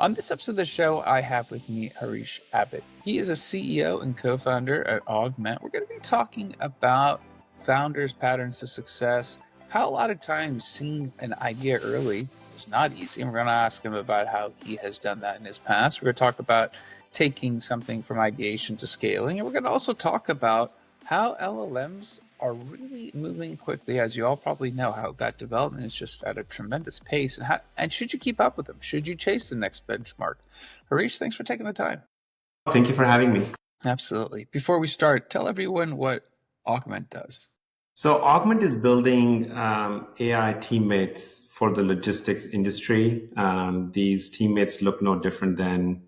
On this episode of the show, I have with me Harish Abbott. He is a CEO and co-founder at Augment. We're going to be talking about founders' patterns to success, how a lot of times seeing an idea early is not easy. And we're going to ask him about how he has done that in his past. We're going to talk about taking something from ideation to scaling. And we're going to also talk about how LLMs are really moving quickly. As you all probably know, how that development is just at a tremendous pace. And should you keep up with them? Should you chase the next benchmark? Harish, thanks for taking the time. Thank you for having me. Absolutely. Before we start, tell everyone what Augment does. So Augment is building AI teammates for the logistics industry. These teammates look no different than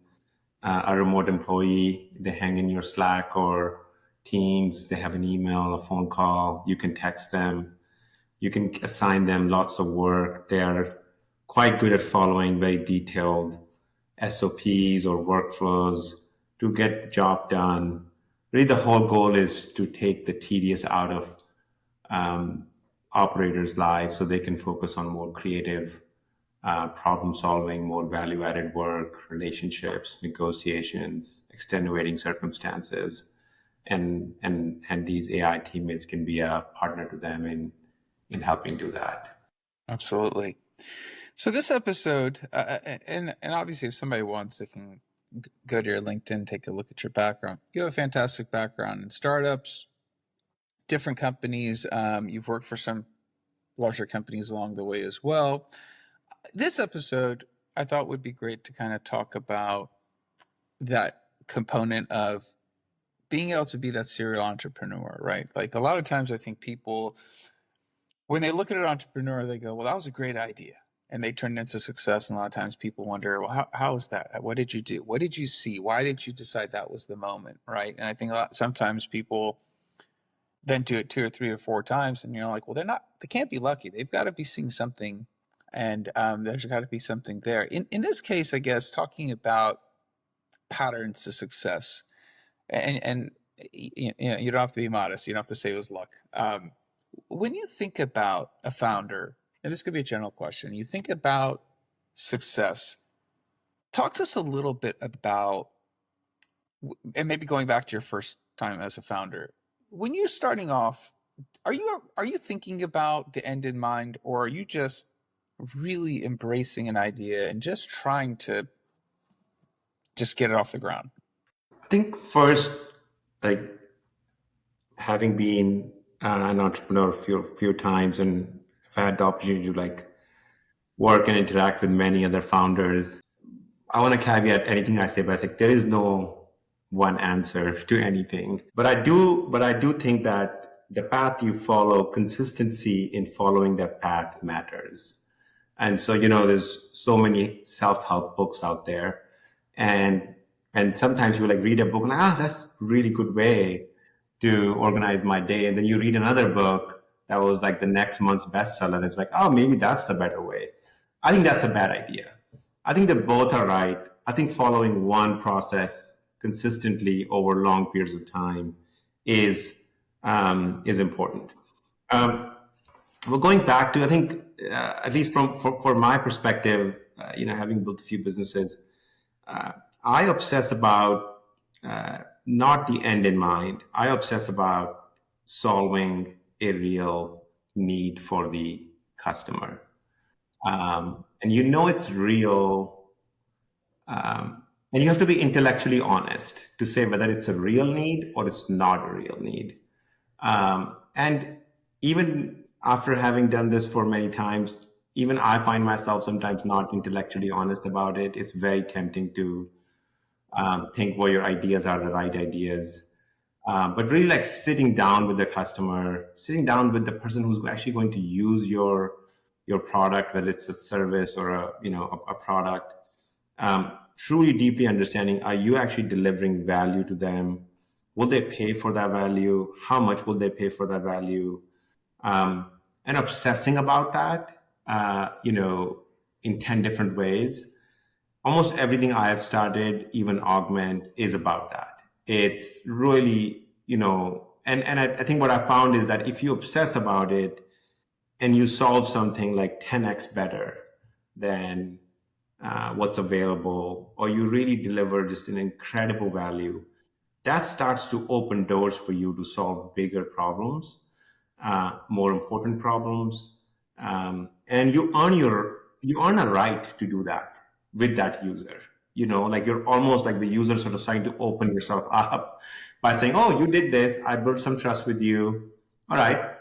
a remote employee. They hang in your Slack or Teams. They have an email, a phone call. You can text them. You can assign them lots of work. They are quite good at following very detailed SOPs or workflows to get the job done. Really, the whole goal is to take the tedious out of operators' lives so they can focus on more creative problem solving, more value added work, relationships, negotiations, extenuating circumstances. And these AI teammates can be a partner to them in helping do that. Absolutely. So this episode, and obviously if somebody wants, they can go to your LinkedIn, take a look at your background. You have a fantastic background in startups, different companies. You've worked for some larger companies along the way as well. This episode, I thought would be great to kind of talk about that component of being able to be that serial entrepreneur, right? Like a lot of times I think people, when they look at an entrepreneur, they go, well, that was a great idea. And they turn it into success. And a lot of times people wonder, well, how is that? What did you do? What did you see? Why did you decide that was the moment, right? And I think sometimes people then do it 2 or 3 or 4 times. And you're like, well, they can't be lucky. They've got to be seeing something. And there's got to be something there. In this case, I guess, talking about patterns to success, and you know, you don't have to be modest. You don't have to say it was luck. When you think about a founder, and this could be a general question, you think about success. Talk to us a little bit about, and maybe going back to your first time as a founder, when you're starting off, are you thinking about the end in mind, or are you just really embracing an idea and just trying to just get it off the ground? I think first, like having been an entrepreneur a few times, and I've had the opportunity to like work and interact with many other founders. I want to caveat anything I say by saying there is no one answer to anything. But I do think that the path you follow, consistency in following that path matters. And so, there's so many self-help books out there. And sometimes you like read a book and that's a really good way to organize my day. And then you read another book that was like the next month's bestseller. And it's like, oh, maybe that's the better way. I think that's a bad idea. I think that both are right. I think following one process consistently over long periods of time is important. Well, going back to, I think, at least for my perspective, having built a few businesses, I obsess about not the end in mind. I obsess about solving a real need for the customer. And it's real. And you have to be intellectually honest to say whether it's a real need or it's not a real need. And even after having done this for many times, even I find myself sometimes not intellectually honest about it. It's very tempting to think your ideas are the right ideas. But really like sitting down with the customer, sitting down with the person who's actually going to use your product, whether it's a service or a product, truly deeply understanding, are you actually delivering value to them? Will they pay for that value? How much will they pay for that value? And obsessing about that, in 10 different ways. Almost everything I have started, even Augment, is about that. It's really, and I think what I found is that if you obsess about it and you solve something like 10x better than what's available, or you really deliver just an incredible value, that starts to open doors for you to solve bigger problems, more important problems, and you earn a right to do that with that user. Like you're almost like the user sort of trying to open yourself up by saying, "Oh, you did this. I built some trust with you. All right.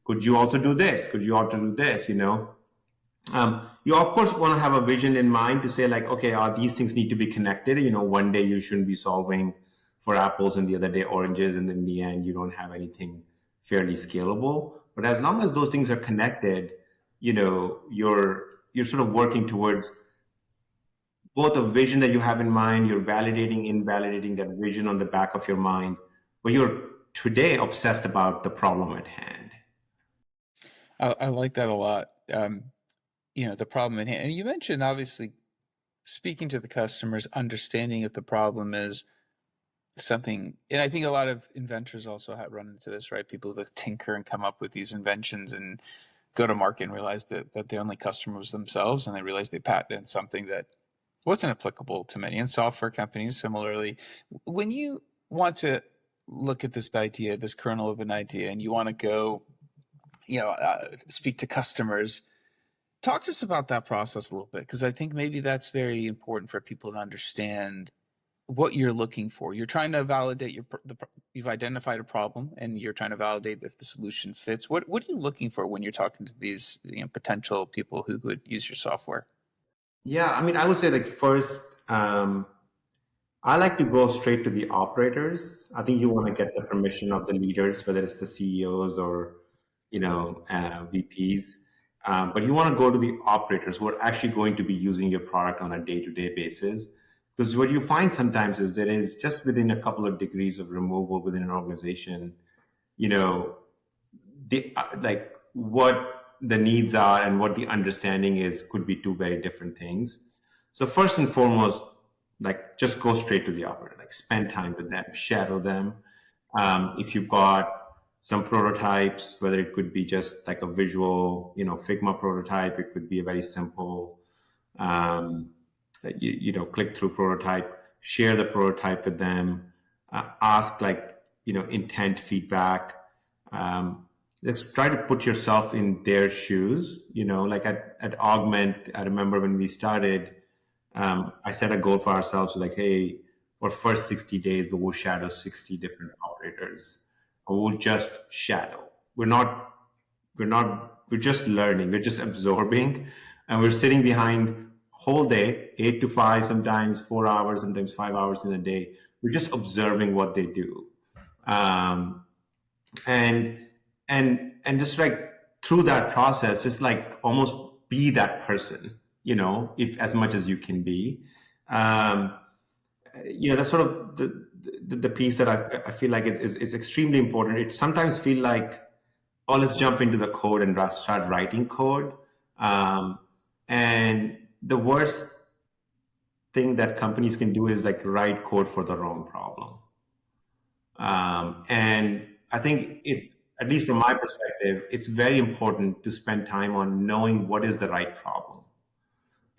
Could you also do this? Could you also do this?" You of course want to have a vision in mind to say like, okay, these things need to be connected. One day you shouldn't be solving for apples and the other day oranges, and then in the end you don't have anything fairly scalable. But as long as those things are connected, you're sort of working towards both a vision that you have in mind. You're validating, invalidating that vision on the back of your mind, but you're today obsessed about the problem at hand. I like that a lot. The problem at hand. And you mentioned obviously speaking to the customers, understanding if the problem is something, and I think a lot of inventors also have run into this, right? People that tinker and come up with these inventions and go to market and realize that the only customers themselves, and they realize they patented something that wasn't applicable to many. And software companies, similarly, when you want to look at this idea, this kernel of an idea, and you want to go, speak to customers, talk to us about that process a little bit, because I think maybe that's very important for people to understand what you're looking for. You're trying to validate you've identified a problem, and you're trying to validate if the solution fits. What are you looking for when you're talking to these potential people who would use your software? Yeah, I mean, I would say like first, I like to go straight to the operators. I think you want to get the permission of the leaders, whether it's the CEOs or VPs. But you want to go to the operators who are actually going to be using your product on a day-to-day basis. Because what you find sometimes is there is just within a couple of degrees of removal within an organization, like what the needs are and what the understanding is could be two very different things. So first and foremost, like just go straight to the operator, like spend time with them, shadow them. If you've got some prototypes, whether it could be just like a visual, Figma prototype, it could be a very simple, click through prototype, share the prototype with them, ask like, intent feedback. Let's try to put yourself in their shoes, like at Augment, I remember when we started, I set a goal for ourselves, like, hey, for first 60 days, we will shadow 60 different operators. We'll just shadow. We're just learning. We're just absorbing, and we're sitting behind whole day, 8 to 5, sometimes 4 hours, sometimes 5 hours in a day. We're just observing what they do. And just like through that process, just like almost be that person, if as much as you can be. That's sort of the piece that I feel like is extremely important. It sometimes feel like, oh, let's jump into the code and start writing code. And the worst thing that companies can do is like write code for the wrong problem. And I think it's, at least from my perspective, it's very important to spend time on knowing what is the right problem.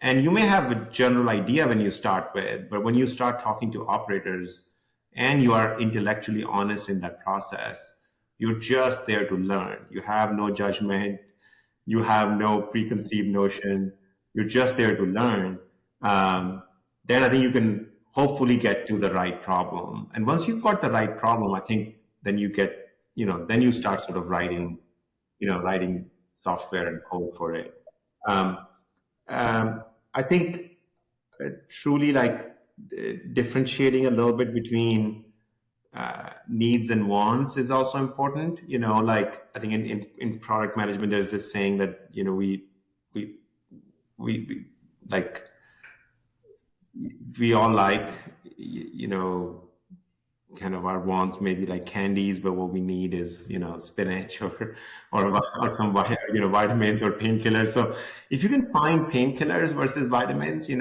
And you may have a general idea when you start with, but when you start talking to operators and you are intellectually honest in that process, you're just there to learn. You have no judgment. You have no preconceived notion. You're just there to learn. Then I think you can hopefully get to the right problem. And once you've got the right problem, I think then you get, then you start sort of writing software and code for it. I think truly like differentiating a little bit between needs and wants is also important. Like I think in product management, there's this saying that, we all like, kind of our wants maybe like candies, but what we need is spinach or some vitamins or painkillers. So if you can find painkillers versus vitamins, then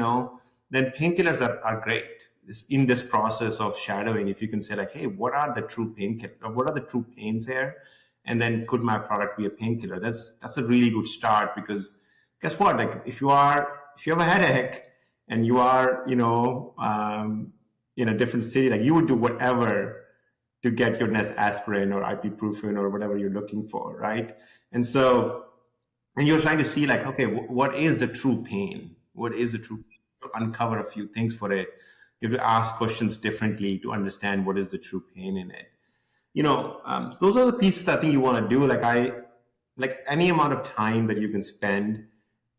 painkillers are great. In this process of shadowing, if you can say like, hey, what are the true painkillers? What are the true pains here? And then could my product be a painkiller? That's a really good start, because guess what? Like if you have a headache and you are, in a different city, like you would do whatever to get your next aspirin or ibuprofen or whatever you're looking for, right? And so, and you're trying to see like, okay, what is the true pain? What is the true pain? To uncover a few things for it, you have to ask questions differently to understand what is the true pain in it. Those are the pieces I think you want to do. Like any amount of time that you can spend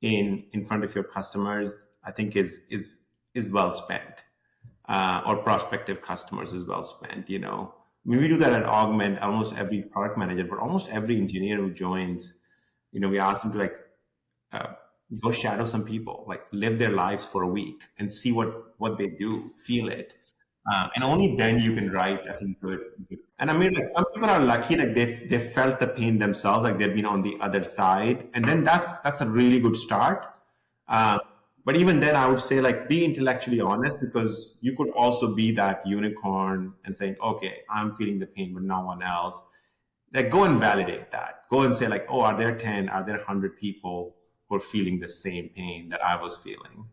in front of your customers, I think is well spent, or prospective customers is well spent. I mean, we do that at Augment. Almost every product manager, but almost every engineer who joins, we ask them to like uh, go shadow some people, like live their lives for a week and see what they do, feel it, and only then you can write, I think, good. And I mean, like some people are lucky, like they felt the pain themselves, like they've been on the other side, and then that's a really good start. Uh, but even then, I would say like be intellectually honest, because you could also be that unicorn and saying, okay, I'm feeling the pain, but no one else. Like go and validate that. Go and say like, oh, are there 10, are there 100 people who are feeling the same pain that I was feeling?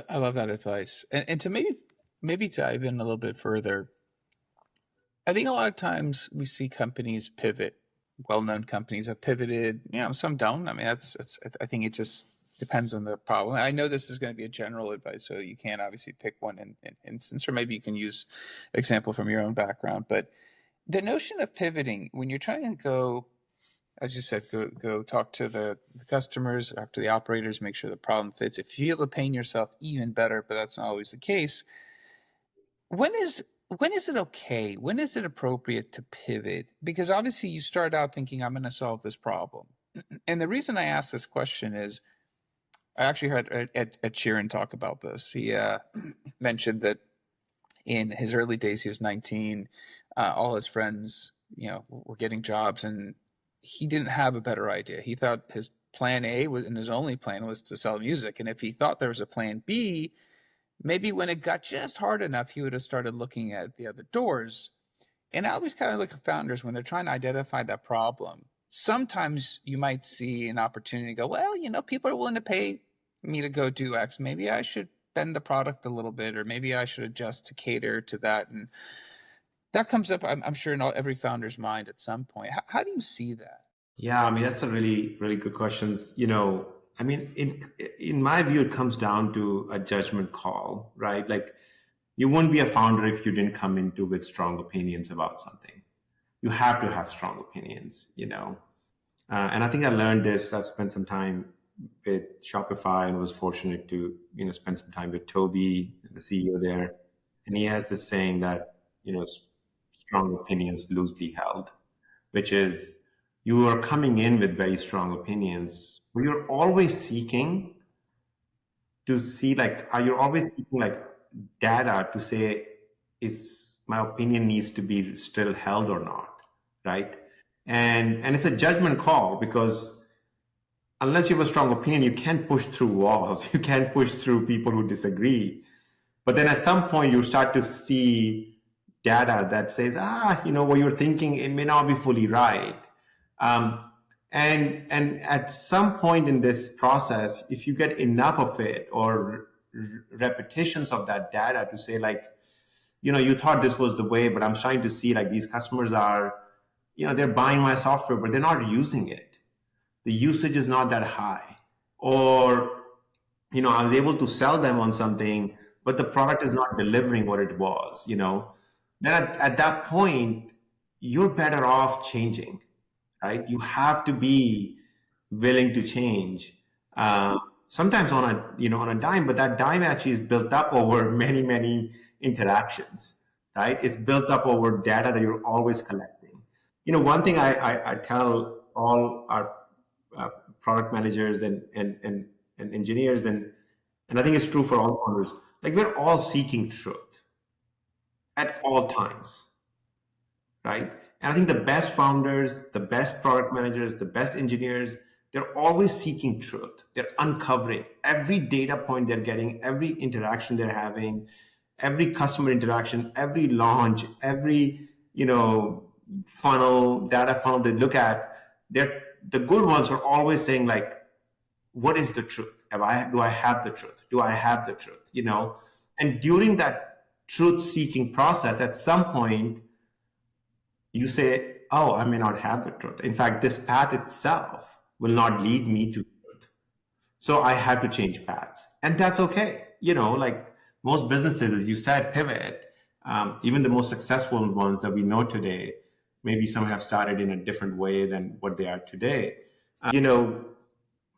I love that advice. And to maybe dive in a little bit further, I think a lot of times we see companies pivot. Well-known companies have pivoted. Some don't. I mean, that's. I think it just depends on the problem. I know this is going to be a general advice, so you can't obviously pick one in instance, or maybe you can use example from your own background. But the notion of pivoting when you're trying to go, as you said, go talk to the customers, talk to the operators, make sure the problem fits. If you feel the pain yourself, even better. But that's not always the case. When is it okay? When is it appropriate to pivot? Because obviously you start out thinking I'm going to solve this problem. And the reason I ask this question is I actually heard Ed Sheeran talk about this. He mentioned that in his early days, he was 19. All his friends, were getting jobs, and he didn't have a better idea. He thought his plan A was, and his only plan was to sell music. And if he thought there was a plan B, maybe when it got just hard enough, he would have started looking at the other doors. And I always kind of look at founders when they're trying to identify that problem. Sometimes you might see an opportunity to go, well, people are willing to pay me to go do X. Maybe I should bend the product a little bit, or maybe I should adjust to cater to that. And that comes up, I'm sure, in every founder's mind at some point. How do you see that? Yeah, I mean that's a really really good questions. I mean, in my view, it comes down to a judgment call, right? Like you wouldn't be a founder if you didn't come into with strong opinions about something. You have to have strong opinions. And I think I learned this. I've spent some time with Shopify and was fortunate to spend some time with Toby, the CEO there, and he has this saying that strong opinions loosely held, which is you are coming in with very strong opinions, but you're always seeking to see like, are you always seeking like data to say, is my opinion needs to be still held or not, right? And it's a judgment call, because unless you have a strong opinion, you can't push through walls. You can't push through people who disagree. But then at some point you start to see data that says, what you're thinking, it may not be fully right. Um, and at some point in this process, if you get enough of it or repetitions of that data to say like, you thought this was the way, but I'm starting to see like these customers are, they're buying my software, but they're not using it. The usage is not that high. Or, I was able to sell them on something, but the product is not delivering what it was. Then at that point, you're better off changing, right? You have to be willing to change. Sometimes on a dime, but that dime actually is built up over many, many interactions, right? It's built up over data that you're always collecting. One thing I tell all our uh, product managers and engineers, and I think it's true for all founders, like we're all seeking truth at all times, right? And I think the best founders, the best product managers, the best engineers, they're always seeking truth. They're uncovering every data point they're getting, every interaction they're having, every customer interaction, every launch, every data funnel they look at. They're the good ones are always saying like, what is the truth? Do I have the truth? Do I have the truth? And during that truth seeking process, at some point, you say, oh, I may not have the truth. In fact, this path itself will not lead me to truth. So I have to change paths. And that's okay. Like most businesses, as you said, pivot. Even the most successful ones that we know today, maybe some have started in a different way than what they are today.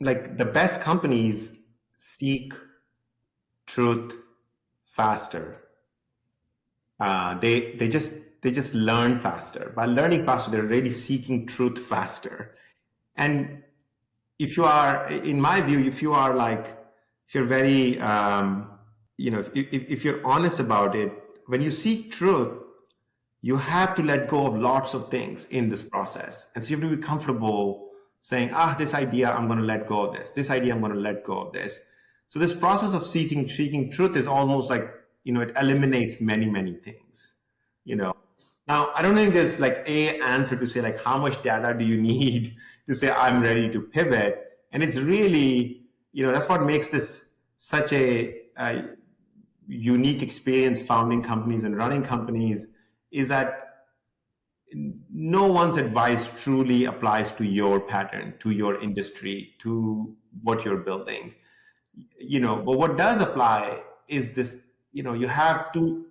Like the best companies seek truth faster. They just learn faster. By learning faster, they're really seeking truth faster. And if you are, in my view, if you're very, if you're honest about it, when you seek truth, you have to let go of lots of things in this process. And so you have to be comfortable saying, this idea, I'm going to let go of this. This idea, I'm going to let go of this. So this process of seeking truth is almost like, it eliminates many, many things, Now, I don't think there's like a answer to say like, how much data do you need to say I'm ready to pivot? And it's really, that's what makes this such a unique experience founding companies and running companies, is that no one's advice truly applies to your pattern, to your industry, to what you're building. But what does apply is this, you have to,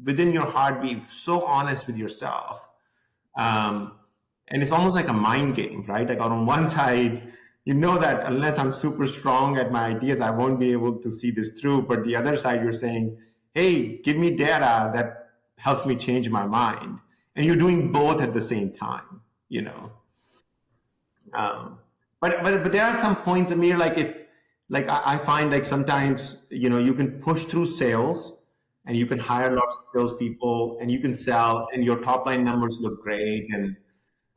within your heart, be so honest with yourself. And it's almost like a mind game, right? Like on one side, that unless I'm super strong at my ideas, I won't be able to see this through. But the other side, you're saying, hey, give me data that helps me change my mind. And you're doing both at the same time. But there are some points, Amir, like if, like I find like sometimes, you can push through sales and you can hire lots of salespeople and you can sell and your top line numbers look great. And,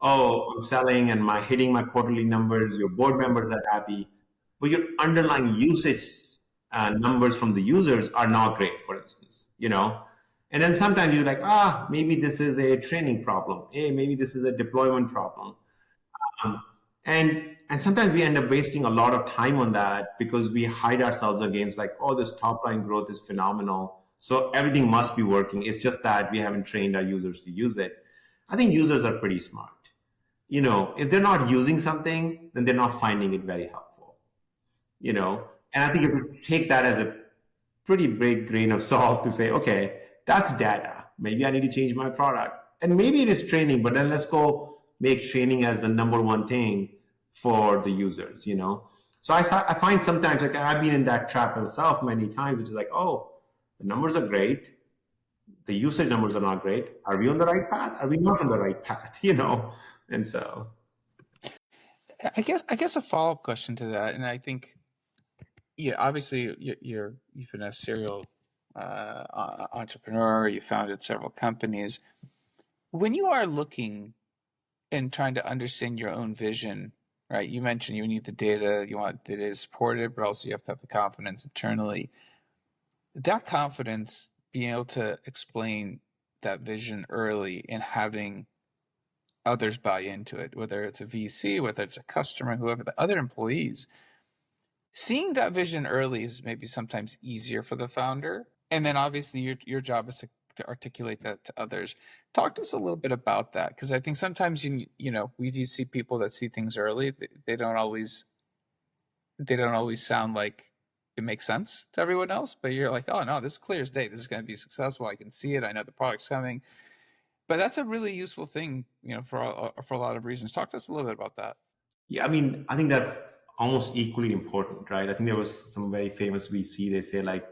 oh, I'm selling and hitting my quarterly numbers, your board members are happy, but your underlying usage numbers from the users are not great, for instance. And then sometimes you're like, maybe this is a training problem. Hey, maybe this is a deployment problem. Um, and sometimes we end up wasting a lot of time on that because we hide ourselves against like, oh, this top line growth is phenomenal, so everything must be working. It's just that we haven't trained our users to use it. I think users are pretty smart. If they're not using something, then they're not finding it very helpful. And I think you have to take that as a pretty big grain of salt to say, okay, that's data. Maybe I need to change my product. And maybe it is training, but then let's go make training as the number one thing for the users. So I find sometimes, like I've been in that trap myself many times, which is like, oh, the numbers are great. The usage numbers are not great. Are we on the right path? Are we not on the right path? And so, I guess a follow-up question to that, and I think, yeah, obviously you've been a serial entrepreneur. You founded several companies. When you are looking and trying to understand your own vision, right? You mentioned you need the data, you want the data supported, but also you have to have the confidence internally. That confidence, being able to explain that vision early and having others buy into it, whether it's a VC, whether it's a customer, whoever, the other employees, seeing that vision early is maybe sometimes easier for the founder. And then obviously your job is to articulate that to others. Talk to us a little bit about that, because I think sometimes we do see people that see things early. They don't always sound like it makes sense to everyone else, but you're like, oh no, this is clear as day. This is going to be successful. I can see it. I know the product's coming. But that's a really useful thing, for a lot of reasons. Talk to us a little bit about that. yeah, I mean, I think that's almost equally important, right? I think there was some very famous VC. They say like,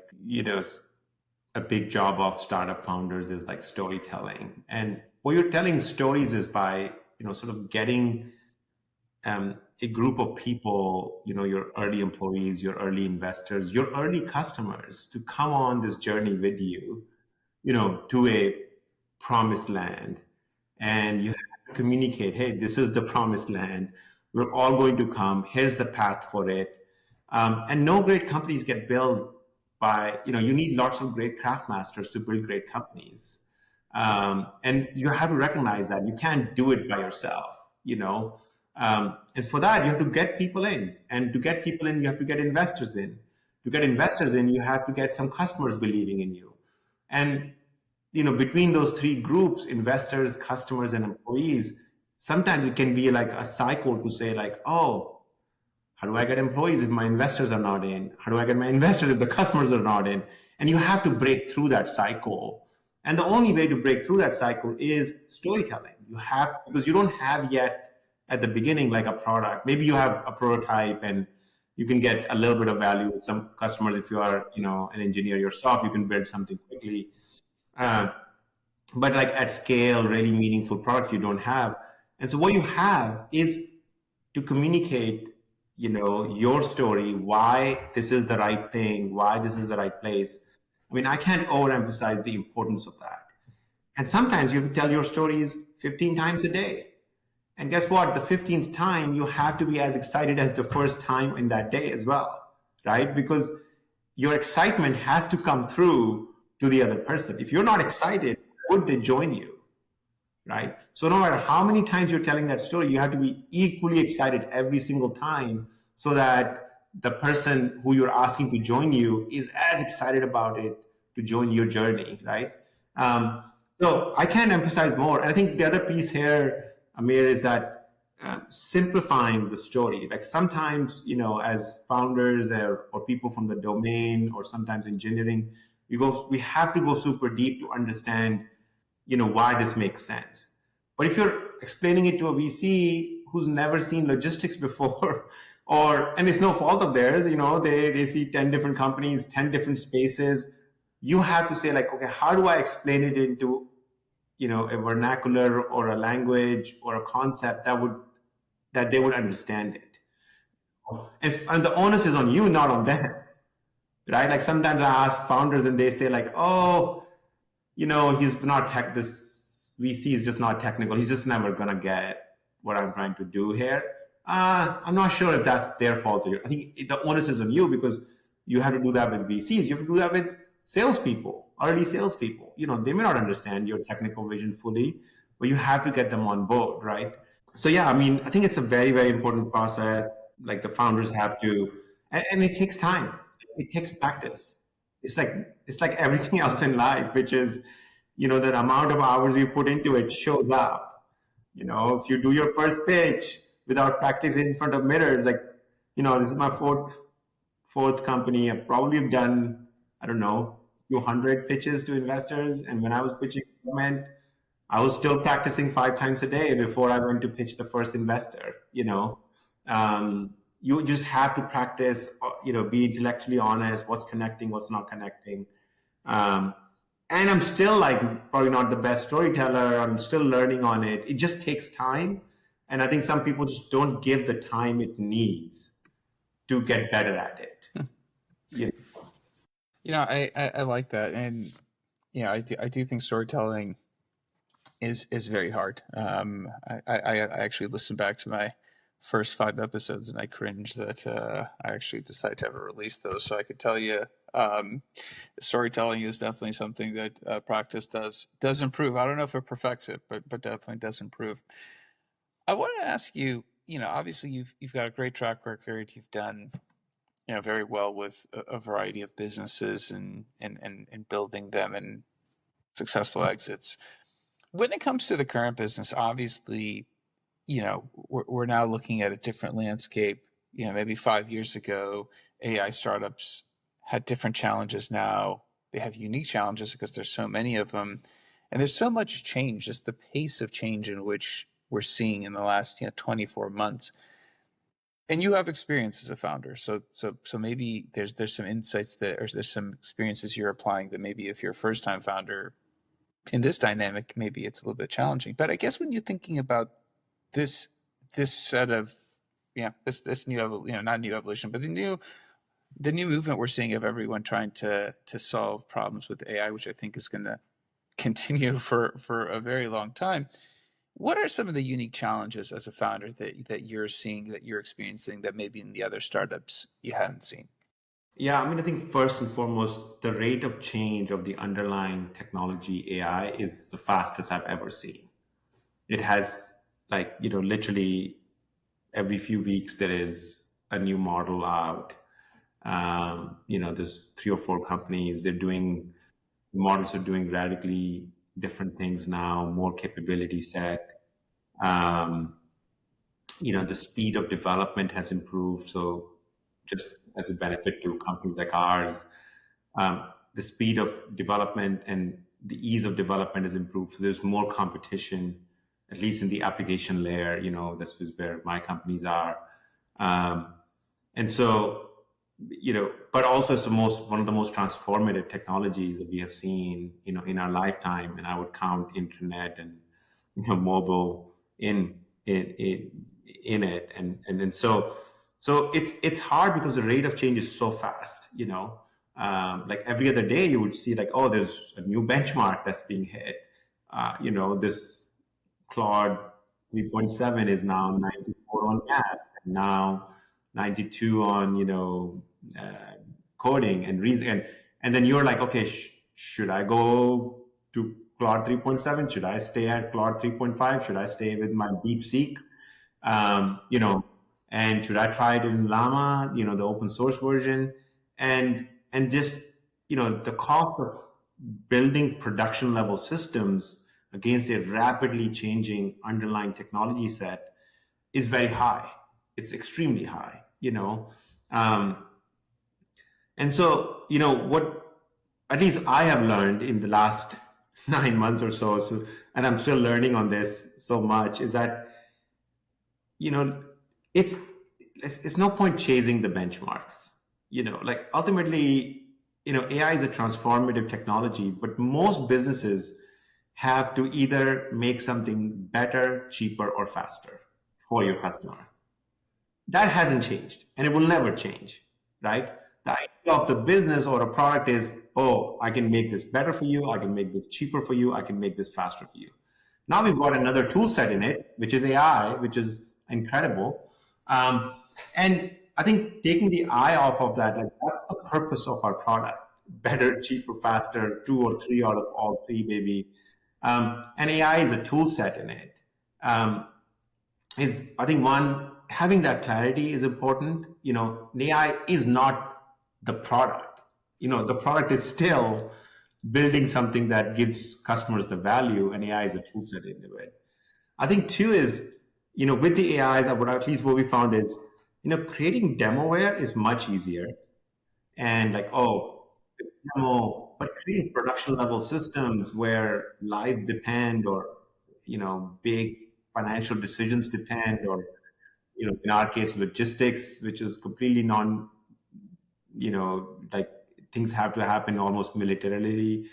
a big job of startup founders is like storytelling. And what you're telling stories is by, sort of getting a group of people, your early employees, your early investors, your early customers to come on this journey with you, to a promised land. And you have to communicate, hey, this is the promised land. We're all going to come. Here's the path for it. And no great companies get built by, you need lots of great craftmasters to build great companies. And you have to recognize that you can't do it by yourself. And for that, you have to get people in. And to get people in, you have to get investors in. To get investors in, you have to get some customers believing in you. And between those three groups, investors, customers, and employees, sometimes it can be like a cycle to say like, oh, how do I get employees if my investors are not in? How do I get my investors if the customers are not in? And you have to break through that cycle. And the only way to break through that cycle is storytelling. You have, because you don't have yet at the beginning like a product. Maybe you have a prototype and you can get a little bit of value with some customers. If you are, an engineer yourself, you can build something quickly. Uh, but like at scale, really meaningful product you don't have. And so what you have is to communicate, your story, why this is the right thing, why this is the right place. I mean, I can't overemphasize the importance of that. And sometimes you have to tell your stories 15 times a day. And guess what? The 15th time, you have to be as excited as the first time in that day as well, right? Because your excitement has to come through to the other person. If you're not excited, would they join you? Right? So no matter how many times you're telling that story, you have to be equally excited every single time so that the person who you're asking to join you is as excited about it to join your journey, right? So I can't emphasize more. And I think the other piece here, Amir, is that simplifying the story. Like sometimes, as founders or people from the domain or sometimes engineering, we have to go super deep to understand why this makes sense. But if you're explaining it to a VC who's never seen logistics before, and it's no fault of theirs, they see 10 different companies, 10 different spaces, you have to say like, okay, how do I explain it into a vernacular or a language or a concept that they would understand it. And the onus is on you, not on them, right? Like sometimes I ask founders and they say like, oh, he's not this VC is just not technical. He's just never gonna get what I'm trying to do here. I'm not sure if that's their fault. I think the onus is on you because you have to do that with VCs. You have to do that with salespeople, early salespeople. They may not understand your technical vision fully, but you have to get them on board, right? So yeah, I mean, I think it's a very, very important process. Like the founders have to, and it takes time. It takes practice. It's like everything else in life, which is, the amount of hours you put into it shows up. If you do your first pitch without practicing in front of mirrors, like, this is my fourth company. I've probably done, I don't know, a few hundred pitches to investors. And when I was pitching Augment, I was still practicing 5 times a day before I went to pitch the first investor. You just have to practice, be intellectually honest, what's connecting, what's not connecting. And I'm still like probably not the best storyteller. I'm still learning on it. It just takes time. And I think some people just don't give the time it needs to get better at it. I like that. And, I do think storytelling is very hard. I actually listened back to my first 5 episodes and I cringed that I actually decided to ever release those. So I could tell you, storytelling is definitely something that practice does improve. I don't know if it perfects it, but definitely does improve. I wanted to ask you, obviously you've got a great track record. You've done very well with a variety of businesses and building them and successful exits. When it comes to the current business, obviously, we're now looking at a different landscape. Maybe 5 years ago, AI startups had different challenges. Now they have unique challenges because there's so many of them, and there's so much change. Just the pace of change in which we're seeing in the last 24 months. And you have experience as a founder, so maybe there's some insights that, or there's some experiences you're applying that maybe if you're a first time founder in this dynamic, maybe it's a little bit challenging. But I guess when you're thinking about this set of this new not new evolution, but the new movement we're seeing of everyone trying to solve problems with AI, which I think is going to continue for a very long time. What are some of the unique challenges as a founder that you're seeing, that you're experiencing, that maybe in the other startups you hadn't seen? Yeah, I mean, I think first and foremost, the rate of change of the underlying technology AI is the fastest I've ever seen. It has, like, literally every few weeks there is a new model out. There's 3 or 4 companies. Models are doing radically different things now, more capability set. Um, the speed of development has improved. So just as a benefit to companies like ours, the speed of development and the ease of development has improved. So there's more competition, at least in the application layer. This is where my companies are. Um, and so, but also it's one of the most transformative technologies that we have seen, in our lifetime. And I would count internet and, mobile in it. And so it's hard because the rate of change is so fast, like every other day you would see like, oh, there's a new benchmark that's being hit. This Claude 3.7 is now 94 on math, and now 92 on coding and reason, and then you're like, okay, should I go to Claude 3.7? Should I stay at Claude 3.5? Should I stay with my DeepSeek? um, you know, and should I try it in Llama, the open source version, and just the cost of building production level systems against a rapidly changing underlying technology set is very high. It's extremely high, um, and so what at least I have learned in the last 9 months or so, and I'm still learning on this so much, is that you know, it's it's no point chasing the benchmarks. Like ultimately, AI is a transformative technology, but most businesses have to either make something better, cheaper, or faster for your customer. That hasn't changed, and it will never change, right? The idea of the business or a product is, oh, I can make this better for you, I can make this cheaper for you, I can make this faster for you. Now we've got another tool set in it, which is AI, which is incredible. And I think taking the eye off of that, like that's the purpose of our product: better, cheaper, faster, 2 or 3 out of all three, maybe. And AI is a tool set in it. Is I think one, having that clarity is important. AI is not the product. The product is still building something that gives customers the value, and AI is a tool set into it. I think two is, with the AIs, at least what we found is, creating demoware is much easier. And like, oh, it's demo, but creating production level systems where lives depend, or, big financial decisions depend, or, in our case, logistics, which is completely like things have to happen almost militarily,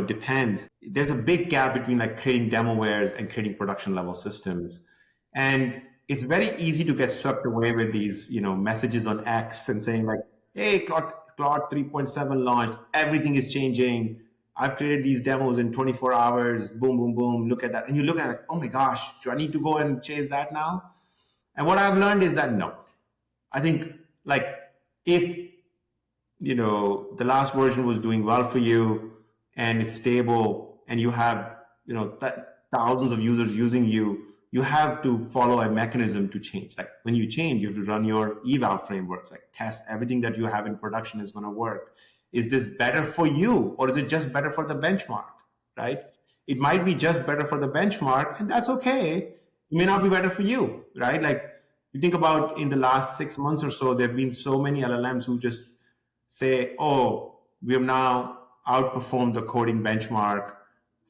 depends. There's a big gap between like creating demowares and creating production level systems. And it's very easy to get swept away with these, messages on X and saying like, hey, Claude 3.7 launched, everything is changing. I've created these demos in 24 hours, boom, boom, boom, look at that. And you look at it, oh my gosh, do I need to go and chase that now? And what I've learned is that no. I think like if the last version was doing well for you and it's stable and you have thousands of users using you have to follow a mechanism to change. Like when you change, you have to run your eval frameworks, like test everything that you have in production is going to work. Is this better for you, or is it just better for the benchmark? Right? It might be just better for the benchmark, and that's okay. It may not be better for you, right? Like you think about in the last 6 months or so, there have been so many LLMs who just say, oh, we have now outperformed the coding benchmark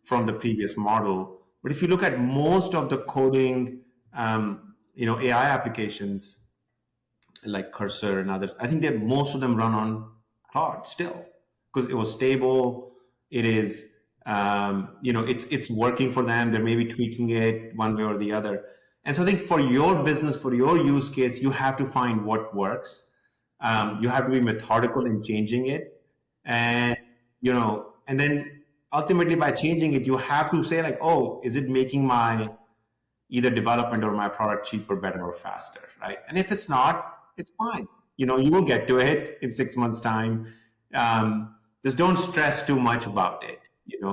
from the previous model. But if you look at most of the coding, AI applications like Cursor and others, I think that most of them run on Claude still because it was stable. It is, it's working for them. They're maybe tweaking it one way or the other. And so I think for your business, for your use case, you have to find what works. You have to be methodical in changing it, and and then ultimately by changing it, you have to say like, oh, is it making my either development or my product cheaper, better, or faster, right? And if it's not, it's fine. You will get to it in 6 months' time. Just don't stress too much about it.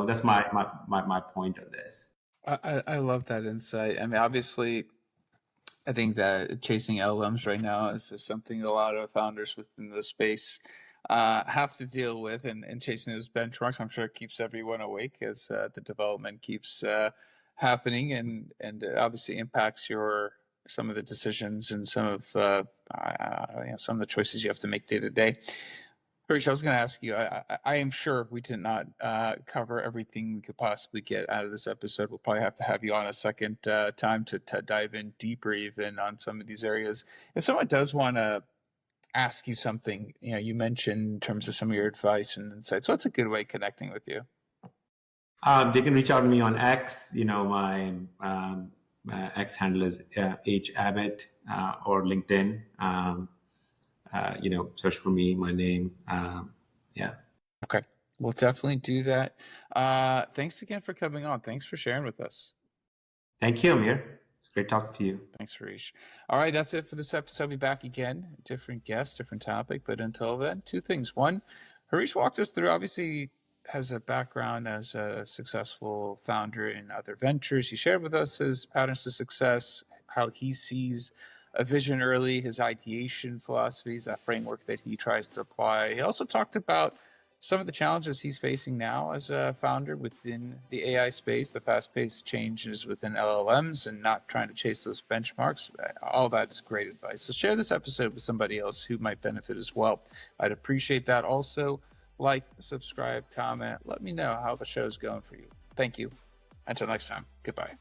That's my point on this. I love that insight. I mean, obviously, I think that chasing LLMs right now is something a lot of founders within the space have to deal with, and chasing those benchmarks. I'm sure it keeps everyone awake as the development keeps happening, and it obviously impacts your some of the decisions and some of the choices you have to make day to day. Harish, I was going to ask you. I am sure we did not cover everything we could possibly get out of this episode. We'll probably have to have you on a second time to dive in deeper, even on some of these areas. If someone does want to ask you something, you mentioned in terms of some of your advice and insights. What's a good way of connecting with you? They can reach out to me on X. My X handle is H Abbott, or LinkedIn. Search for me, my name. Yeah. Okay, we'll definitely do that. Thanks again for coming on. Thanks for sharing with us. Thank you, Amir. It's great talking to you. Thanks, Harish. All right, that's it for this episode. I'll be back again. Different guest, different topic. But until then, two things. One, Harish walked us through, obviously, has a background as a successful founder in other ventures. He shared with us his patterns to success, how he sees a vision early, his ideation philosophies, that framework that he tries to apply. He also talked about some of the challenges he's facing now as a founder within the AI space, the fast-paced changes within LLMs, and not trying to chase those benchmarks. All that is great advice. So share this episode with somebody else who might benefit as well. I'd appreciate that. Also, like, subscribe, comment. Let me know how the show's going for you. Thank you. Until next time, goodbye.